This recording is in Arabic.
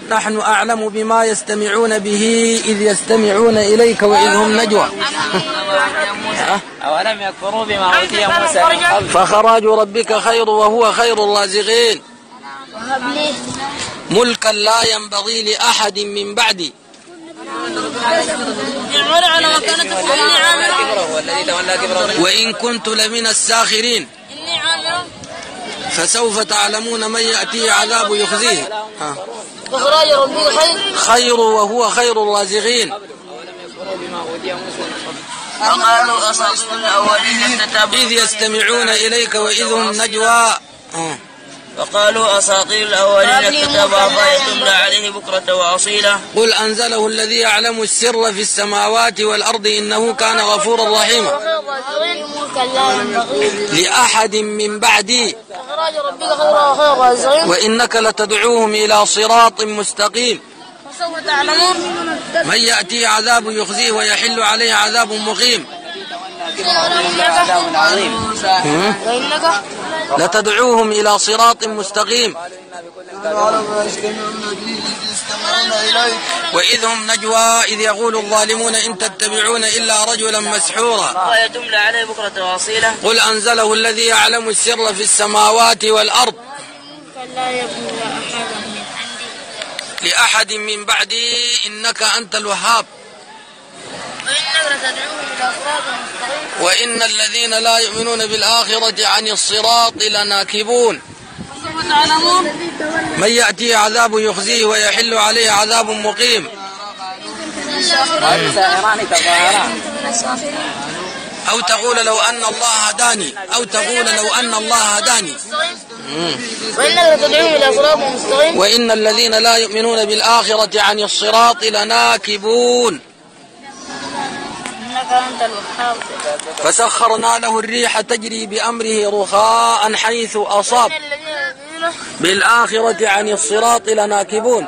نحن أعلم بما يستمعون به إذ يستمعون إليك وإذ هم نجوى. أولم يكفروا بما أوتي موسى من قبل فخراج ربك خير وهو خير الرازقين. ملكا لا ينبغي لأحد من بعدي وإن كنت لمن الساخرين فسوف تعلمون من يأتيه عذاب يخزيه. فخراج ربك خير وهو خير الرازقين. وقالوا أساطير الأولين إذ يستمعون إليك وإذ هم نجوى. وقالوا أساطير الأولين اكتتبها فيتملى عليه بكرة وأصيلا. قل أنزله الذي يعلم السر في السماوات والأرض إنه كان غفورا رحيما. لأحد من بعدي وإنك لتدعوهم إلى صراط مستقيم. من يأتي عذاب يخزيه ويحل عليه عذاب مقيم. لتدعوهم إلى صراط مستقيم. وإذ هم نجوى إذ يقول الظالمون إن تتبعون إلا رجلا مسحورا. قل أنزله الذي يعلم السر في السماوات والأرض لأحد من بعدي إنك أنت الوهاب. وإن الذين لا يؤمنون بالآخرة عن الصراط لناكبون. من يأتي عذاب يخزيه ويحل عليه عذاب مقيم. أو تقول لو أن الله هداني وإن الذين لا يؤمنون بالآخرة عن الصراط لناكبون. فسخرنا له الريح تجري بأمره رخاء حيث أصاب. بالآخرة عن الصراط لناكبون.